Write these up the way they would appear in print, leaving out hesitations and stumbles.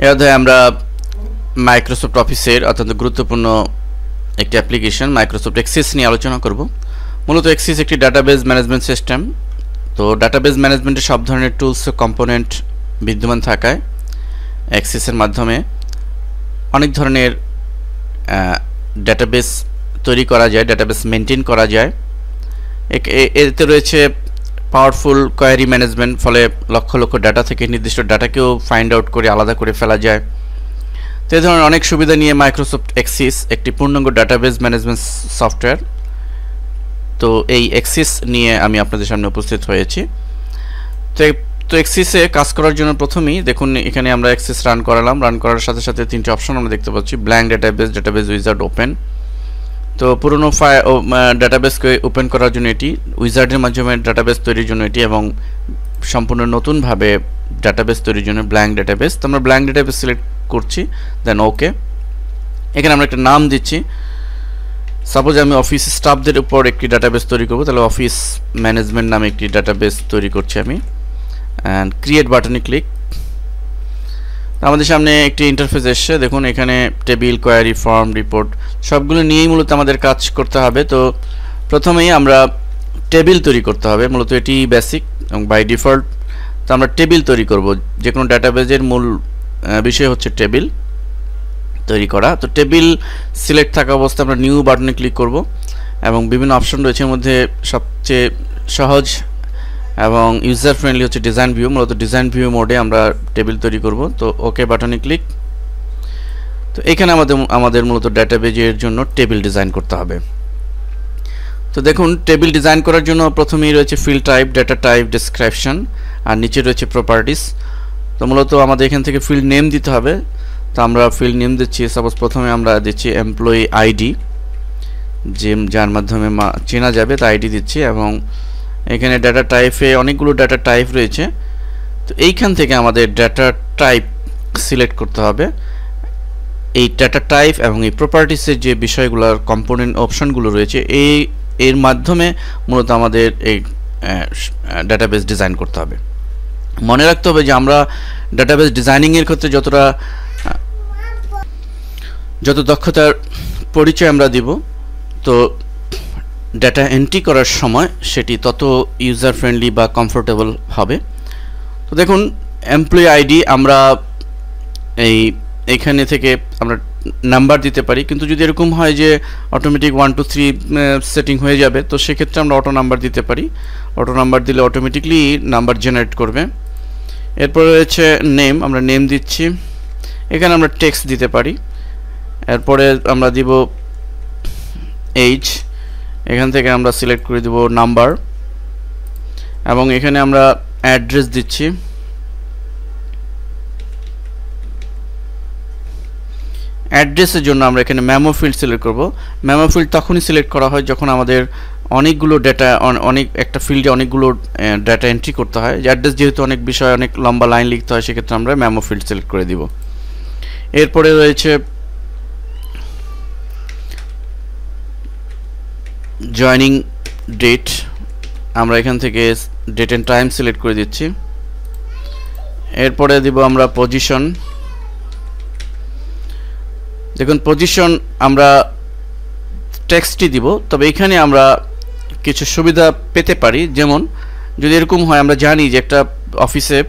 এই অধ্যায়ে আমরা মাইক্রোসফট অফিসের অত্যন্ত গুরুত্বপূর্ণ একটি অ্যাপ্লিকেশন মাইক্রোসফট এক্সেস নিয়ে আলোচনা করব। মূলত এক্সেস একটি ডাটাবেস ম্যানেজমেন্ট সিস্টেম। তো ডাটাবেস ম্যানেজমেন্টে সব ধরনের টুলস ও কম্পোনেন্ট বিদ্যমান থাকায় এক্সেসের মাধ্যমে অনেক ধরনের ডাটাবেস তৈরি করা যায়, ডাটাবেস মেনটেন করা যায়। এতে রয়েছে পাওয়ারফুল কোয়ারি ম্যানেজমেন্ট, ফলে লক্ষ লক্ষ ডাটা থেকে নির্দিষ্ট ডাটাকেও ফাইন্ড আউট করে আলাদা করে ফেলা যায়। তো এই ধরনের অনেক সুবিধা নিয়ে মাইক্রোসফট এক্সেস একটি পূর্ণাঙ্গ ডাটাবেস ম্যানেজমেন্ট সফটওয়্যার। তো এই এক্সেস নিয়ে আমি আপনাদের সামনে উপস্থিত হয়েছি। তো এক্সেসে কাজ করার জন্য প্রথমেই দেখুন এখানে আমরা এক্সেস রান করালাম। রান করার সাথে সাথে তিনটি অপশন আমরা দেখতে পাচ্ছি: blank database, database wizard, open. তো পুরনো ডাটাবেসকে ওপেন করার জন্য এটি, উইজার্ডের মাধ্যমে ডাটাবেস তৈরির জন্য এটি, এবং সম্পূর্ণ নতুনভাবে ডাটাবেস তৈরির জন্য ব্ল্যাঙ্ক ডাটাবেস। তো আমরা ব্ল্যাঙ্ক ডাটাবেস সিলেক্ট করছি, দেন ওকে। এখানে আমরা একটা নাম দিচ্ছি। সাপোজ আমি অফিস স্টাফদের উপর একটি ডাটাবেস তৈরি করব, তাহলে অফিস ম্যানেজমেন্ট নামে একটি ডাটাবেস তৈরি করছি আমি, অ্যান্ড ক্রিয়েট বাটনে ক্লিক। আমাদের সামনে একটি ইন্টারফেস এসছে। দেখুন এখানে টেবিল, কোয়ারি, ফর্ম, রিপোর্ট সবগুলো নিয়েই মূলত আমাদের কাজ করতে হবে। তো প্রথমেই আমরা টেবিল তৈরি করতে হবে, মূলত এটি বেসিক এবং বাই ডিফল্ট। তো আমরা টেবিল তৈরি করব। যে কোনো ডাটাবেজের মূল বিষয় হচ্ছে টেবিল তৈরি করা। তো টেবিল সিলেক্ট থাকা অবস্থায় আমরা নিউ বাটনে ক্লিক করব, এবং বিভিন্ন অপশন রয়েছে। এর মধ্যে সবচেয়ে সহজ এবং ইউজার ফ্রেন্ডলি হচ্ছে ডিজাইন ভিউ। মূলত ডিজাইন ভিউ মোডে আমরা টেবিল তৈরি করব। তো ওকে বাটনে ক্লিক। তো এখানে আমাদের মূলত ডাটাবেজের জন্য টেবিল ডিজাইন করতে হবে। তো দেখুন টেবিল ডিজাইন করার জন্য প্রথমেই রয়েছে field type, data type, description, আর নিচে রয়েছে প্রপার্টিস। তো মূলত আমাদের এখান থেকে ফিল্ড নেম দিতে হবে। তো আমরা ফিল্ড নেম দিচ্ছি, সাপোজ প্রথমে আমরা দিচ্ছি এমপ্লয়ি আইডি, যার মাধ্যমে চেনা যাবে, তা আইডি দিচ্ছি। এবং এখানে ডাটা টাইপে অনেকগুলো ডাটা টাইপ রয়েছে। তো এইখান থেকে আমাদের ডাটা টাইপ সিলেক্ট করতে হবে। এই ডাটা টাইপ এবং এই প্রপার্টিসের যে বিষয়গুলোর কম্পোনেন্ট অপশনগুলো রয়েছে, এর মাধ্যমে মূলত আমাদের এই ডাটাবেস ডিজাইন করতে হবে। মনে রাখতে হবে যে আমরা ডাটাবেস ডিজাইনিংয়ের ক্ষেত্রে যত দক্ষতার পরিচয় আমরা দিব, তো ডাটা এন্ট্রি করার সময় সেটি তত ইউজার ফ্রেন্ডলি বা কমফোর্টেবল হবে। তো দেখুন এমপ্লয়ি আইডি আমরা এইখানে থেকে আমরা নাম্বার দিতে পারি, কিন্তু যদি এরকম হয় যে অটোমেটিক 1 2 3 সেটিং হয়ে যাবে, তো সেক্ষেত্রে আমরা অটো নাম্বার দিতে পারি। অটো নাম্বার দিলে অটোমেটিকলি নাম্বার জেনারেট করবে। এরপর রয়েছে নেম, আমরা নেম দিচ্ছি। এখানে আমরা টেক্সট দিতে পারি। এরপরে আমরা দিব এইজ, এখান থেকে আমরা সিলেক্ট করে দেব নাম্বার, এবং এখানে আমরা অ্যাড্রেস দিচ্ছি। অ্যাড্রেসের জন্য আমরা এখানে মেমো ফিল্ড সিলেক্ট করব। মেমো ফিল্ড তখনই সিলেক্ট করা হয় যখন আমাদের অনেকগুলো ডেটা, একটা ফিল্ডে অনেকগুলো ডেটা এন্ট্রি করতে হয়। অ্যাড্রেস যেহেতু অনেক বিষয়, অনেক লম্বা লাইন লিখতে হয়, সেক্ষেত্রে আমরা মেমো ফিল্ড সিলেক্ট করে দিব। এরপরে রয়েছে জয়নিং ডেট, আমরা এখান থেকে ডেট অ্যান্ড টাইম সিলেক্ট করে দিচ্ছি। এরপরে দিব আমরা পজিশন। দেখুন পজিশন আমরা টেক্সটই দিব, তবে এখানে আমরা কিছু সুবিধা পেতে পারি। যেমন যদি এরকম হয়, আমরা জানি যে একটা অফিসে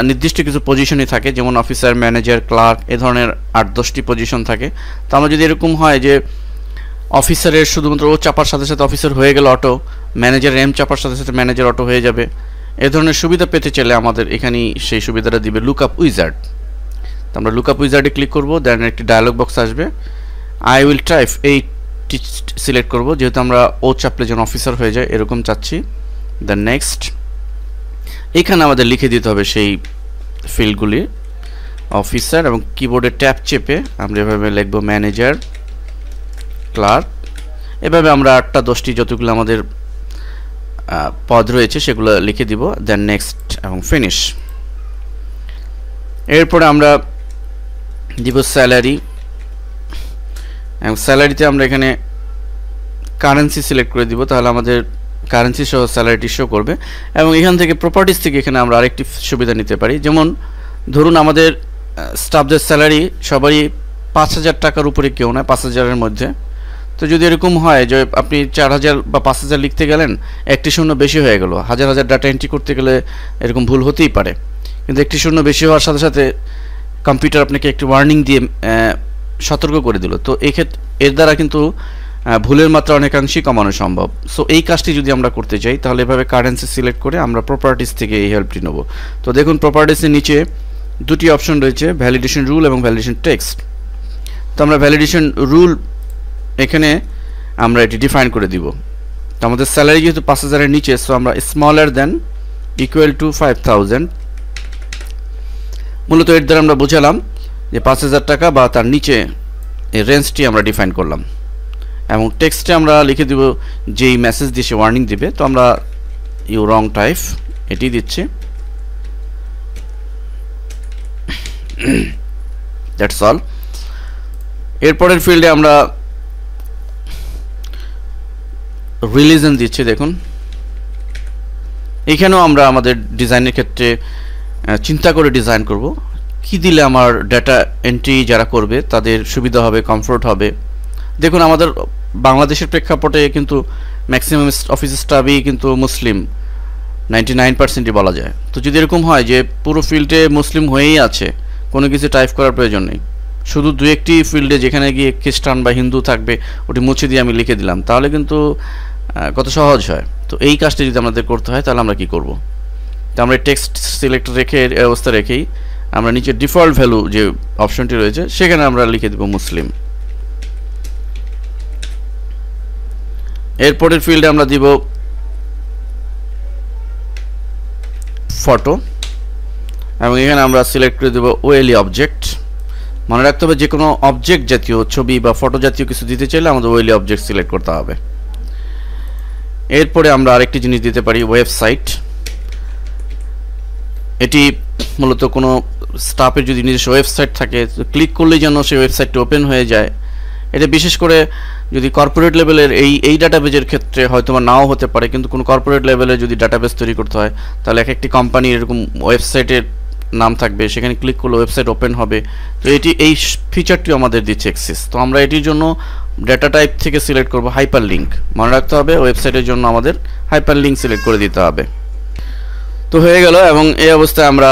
নির্দিষ্ট কিছু পজিশনই থাকে, যেমন অফিসার, ম্যানেজার, ক্লার্ক, এ ধরনের 8-10টি পজিশন থাকে। তো আমরা যদি এরকম হয় যে অফিসারের শুধুমাত্র ও চাপার সাথে সাথে অফিসার হয়ে গেল অটো, ম্যানেজার এম চাপার সাথে সাথে ম্যানেজার অটো হয়ে যাবে, এ ধরনের সুবিধা পেতে চাইলে আমাদের এখানেই সেই সুবিধাটা দিবে লুকআপ উইজার্ড। তো আমরা লুকআপ উইজার্ডে ক্লিক করব, দেন একটি ডায়লগ বক্স আসবে। I will type eighty select করব, যেহেতু আমরা ও চাপলে যেন অফিসার হয়ে যায় এরকম চাচ্ছি। দেন নেক্সট, এখানে আমাদের লিখে দিতে হবে সেই ফিল্ডগুলি, অফিসার, এবং কিবোর্ডে ট্যাব চেপে আমরা এভাবে লিখব ম্যানেজার, ক্লার্ক। এভাবে আমরা 8টা-10টি যতগুলো আমাদের পদ রয়েছে সেগুলো লিখে দিব। দেন নেক্সট এবং ফিনিশ। এরপরে আমরা দিব স্যালারি, এবং স্যালারিতে আমরা এখানে কারেন্সি সিলেক্ট করে দিব, তাহলে আমাদের কারেন্সি সহ স্যালারিটি শো করবে। এবং এখান থেকে প্রপার্টিস থেকে এখানে আমরা আরেকটি সুবিধা নিতে পারি। যেমন ধরুন আমাদের স্টাফদের স্যালারি সবারই 5,000 টাকার উপরে কেউ না, 5,000-এর মধ্যে। তো যদি এরকম হয় যে আপনি 4,000 বা 5,000 লিখতে গেলেন, একটি শূন্য বেশি হয়ে গেল, হাজার হাজার ডাটা এন্ট্রি করতে গেলে এরকম ভুল হতেই পারে। কিন্তু একটি শূন্য বেশি হওয়ার সাথে সাথে কম্পিউটার আপনাকে একটি ওয়ার্নিং দিয়ে সতর্ক করে দিল। তো এই ক্ষেত্রে এর দ্বারা কিন্তু ভুলের মাত্রা অনেকাংশেই কমানো সম্ভব। সো এই কাজটি যদি আমরা করতে চাই তাহলে এভাবে কারেন্সি সিলেক্ট করে আমরা প্রপার্টিস থেকে এই হেল্পটি নেব। তো দেখুন প্রপার্টিসের নিচে দুটি অপশন রয়েছে, ভ্যালিডেশন রুল এবং ভ্যালিডেশন টেক্সট। তো আমরা ভ্যালিডেশন রুল এখানে আমরা এটি ডিফাইন করে দিব। তো আমাদের স্যালারি যেহেতু 5,000-এর নিচে, সো আমরা স্মলার দেন ইকুয়াল টু 5,000, মূলত এর দ্বারা আমরা বোঝালাম যে 5,000 টাকা বা তার নিচে এই রেঞ্জটি আমরা ডিফাইন করলাম। এবং টেক্সটে আমরা লিখে দিব যেই মেসেজ দিয়ে সে ওয়ার্নিং দিবে। তো আমরা ইউ রং টাইপ এটি দিচ্ছি, দ্যাটস অল। এরপরের ফিল্ডে আমরা রিলিজন দিচ্ছি। দেখুন এখানেও আমরা আমাদের ডিজাইনের ক্ষেত্রে চিন্তা করে ডিজাইন করব, কি দিলে আমার ডাটা এন্ট্রি যারা করবে তাদের সুবিধা হবে, কমফোর্ট হবে। দেখুন আমাদের বাংলাদেশের প্রেক্ষাপটে কিন্তু ম্যাক্সিমাম অফিস স্টাফই কিন্তু মুসলিম, 99%ই বলা যায়। তো যদি এরকম হয় যে পুরো ফিল্ডে মুসলিম হয়েই আছে, কোনো কিছু টাইপ করার প্রয়োজন নেই, শুধু দু একটি ফিল্ডে যেখানে গিয়ে খ্রিস্টান বা হিন্দু থাকবে ওটি মুছে দিয়ে আমি লিখে দিলাম, তাহলে কিন্তু কত সহজ হয়। তো এই কাজটি যদি আমাদের করতে হয় তাহলে আমরা কি করব? তো আমরা টেক্সট সিলেক্ট রেখে এই অবস্থা রেখেই আমরা নিচে ডিফল্ট ভ্যালু যে অপশনটি রয়েছে সেখানে আমরা লিখে দেব মুসলিম। এরপরের ফিল্ডে আমরা দিব ফটো, এবং এখানে আমরা সিলেক্ট করে দেব ওএলই অবজেক্ট। মনে রাখতে হবে যে কোনো অবজেক্ট জাতীয় ছবি বা ফটো জাতীয় কিছু দিতে চাইলে আমাদের ওএলই অবজেক্ট সিলেক্ট করতে হবে। এরপরে আমরা আরেকটি জিনিস দিতে পারি, ওয়েবসাইট। এটি মূলত কোনো স্টাফের যদি নিজস্ব ওয়েবসাইট থাকে, ক্লিক করলেই যেন সেই ওয়েবসাইটটি ওপেন হয়ে যায়। এটা বিশেষ করে যদি কর্পোরেট লেভেলের এই ডাটাবেজের ক্ষেত্রে হয়তো বা নাও হতে পারে, কিন্তু কোনো কর্পোরেট লেভেলে যদি ডাটাবেজ তৈরি করতে হয় তাহলে এক একটি কোম্পানির এরকম ওয়েবসাইটের নাম থাকবে, সেখানে ক্লিক করলে ওয়েবসাইট ওপেন হবে। তো এই ফিচারটিও আমাদের দিচ্ছে অ্যাক্সেস। তো আমরা এটির জন্য ডাটা টাইপ থেকে সিলেক্ট করব হাইপার লিঙ্ক। মনে রাখতে হবে ওয়েবসাইটের জন্য আমাদের হাইপার লিঙ্ক সিলেক্ট করে দিতে হবে। তো হয়ে গেল, এবং এই অবস্থায় আমরা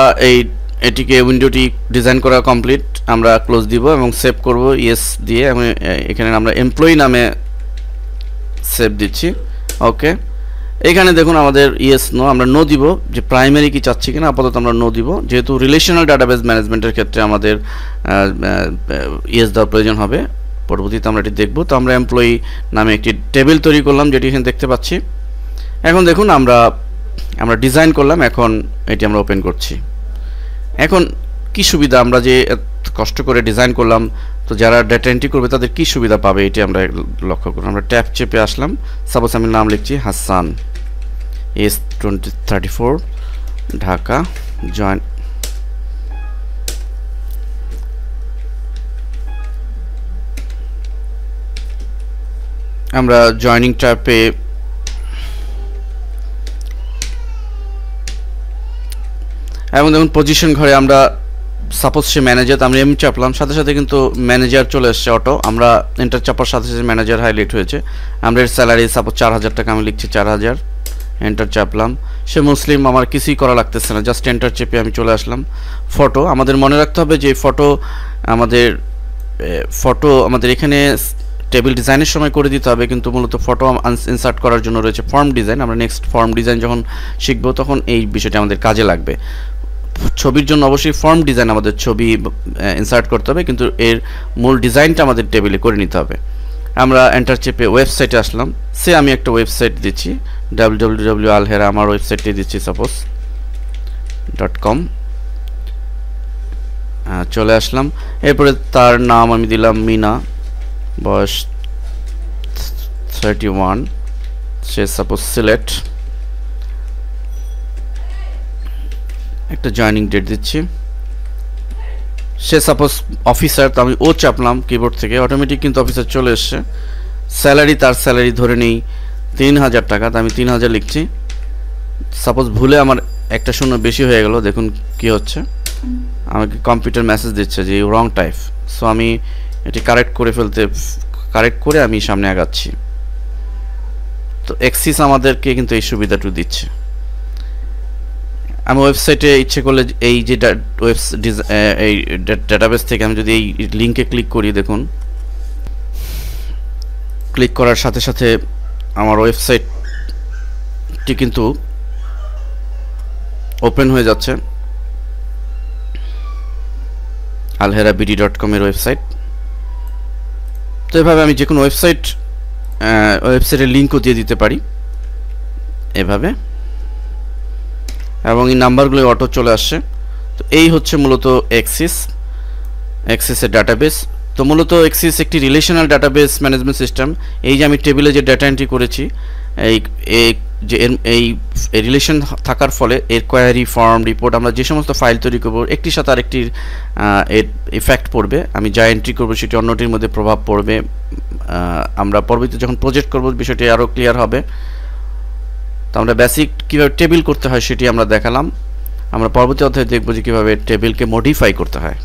এটিকে উইন্ডোটি ডিজাইন করা কমপ্লিট। আমরা ক্লোজ দিব এবং সেভ করব ইয়েস দিয়ে, এবং এখানে আমরা এমপ্লয়ি নামে সেভ দিচ্ছি। ওকে, এখানে দেখুন আমাদের ইয়েস নো, আমরা নো দিব যে প্রাইমারি কি চাচ্ছি কিনা। আপাতত আমরা নো দিব, যেহেতু রিলেশনাল ডাটাবেজ ম্যানেজমেন্টের ক্ষেত্রে আমাদের ইয়েস দেওয়ার প্রয়োজন হবে। পরবর্তীতে আমরা এটি দেখব। তো আমরা এমপ্লয়ি নামে একটি টেবিল তৈরি করলাম, যেটি এখানে দেখতে পাচ্ছি। এখন দেখুন আমরা ডিজাইন করলাম, এখন এটি আমরা ওপেন করছি। এখন কি সুবিধা, আমরা যে কষ্ট করে ডিজাইন করলাম, তো যারা ডেটা এন্ট্রি করবে তাদের কি সুবিধা পাবে এটি আমরা লক্ষ্য করব। আমরা ট্যাব চেপে আসলাম, সাপোজ আমি নাম লিখছি হাসান, S2034 ঢাকা, জয়েন। আমরা জয়নিং ট্যাবে এবং দেখুন পজিশন ঘরে আমরা সাপোজ সে ম্যানেজার, আমরা এম চাপলাম, সাথে সাথে কিন্তু ম্যানেজার চলে এসছে অটো। আমরা এন্টার চাপার সাথে সাথে ম্যানেজার হাইলাইট হয়েছে। আমরা এর স্যালারি সাপোজ 4,000 টাকা, আমি লিখছি 4,000, এন্টার চাপলাম। সে মুসলিম, আমার কিছুই করা লাগতেছে না, জাস্ট এন্টার চেপে আমি চলে আসলাম। ফটো, আমাদের মনে রাখতে হবে যে ফটো আমাদের এখানে টেবিল ডিজাইনের সময় করে দিতে হবে, কিন্তু মূলত ফটো ইনসার্ট করার জন্য রয়েছে ফর্ম ডিজাইন। আমরা নেক্সট ফর্ম ডিজাইন যখন শিখব তখন এই বিষয়টা আমাদের কাজে লাগবে। ছবির জন্য অবশ্যই ফর্ম ডিজাইন আমাদের ছবি ইনসার্ট করতে হবে, কিন্তু এর মূল ডিজাইনটা আমাদের টেবিলে করে নিতে হবে। আমরা এন্টার চেপে ওয়েবসাইটে আসলাম, আমি একটা ওয়েবসাইট দিচ্ছি www.alhera, আমার ওয়েবসাইটটি দিচ্ছি সাপোজ .com। চলে আসলাম। এরপরে তার নাম আমি দিলাম মিনা, বয়স 31, সে সাপোজ সিলেট, একটা জয়নিং ডেট দিচ্ছি। সে সাপোজ অফিসার, তো আমি ও চাপলাম কিবোর্ড থেকে, অটোমেটিক কিন্তু অফিসার চলে এসছে। স্যালারি, তার স্যালারি ধরে নেই 3,000 টাকা, তো আমি 3,000 লিখছি। সাপোজ ভুলে আমার একটা শূন্য বেশি হয়ে গেল, দেখুন কি হচ্ছে। আমাকে কম্পিউটার মেসেজ দিচ্ছে যে রং টাইপ। সো আমি এটি কারেক্ট করে আমি সামনে আগাচ্ছি। তো এক্সিস আমাদেরকে কিন্তু এই সুবিধাটু দিচ্ছে। আমি ওয়েবসাইটে ইচ্ছে করলে এই যে এই ডাটাবেস থেকে আমি যদি এই লিঙ্কে ক্লিক করি, দেখুন ক্লিক করার সাথে সাথে আমার ওয়েবসাইটটি কিন্তু ওপেন হয়ে যাচ্ছে, alherabd.com এর ওয়েবসাইট। তো এভাবে আমি যে কোনো ওয়েবসাইটের লিঙ্কও দিয়ে দিতে পারি এভাবে, এবং এই নাম্বারগুলো অটো চলে আসছে। তো এই হচ্ছে মূলত এক্সিসের ডাটাবেস। তো মূলত এক্সিস একটি রিলেশনাল ডাটাবেস ম্যানেজমেন্ট সিস্টেম। এই যে আমি টেবিলে যে ডাটা এন্ট্রি করেছি, এই রিলেশন থাকার ফলে এর কোয়ারি, ফর্ম, রিপোর্ট আমরা যে সমস্ত ফাইল তৈরি করব, একটির সাথে আরেকটির এর ইফেক্ট পড়বে। আমি যা এন্ট্রি করব সেটি অন্যটির মধ্যে প্রভাব পড়বে। আমরা পরবর্তীতে যখন প্রজেক্ট করব বিষয়টি আরও ক্লিয়ার হবে। তো আমরা বেসিক কীভাবে টেবিল করতে হয় সেটি আমরা দেখালাম। আমরা পরবর্তী অধ্যায়ে দেখব যে কীভাবে টেবিলকে মডিফাই করতে হয়।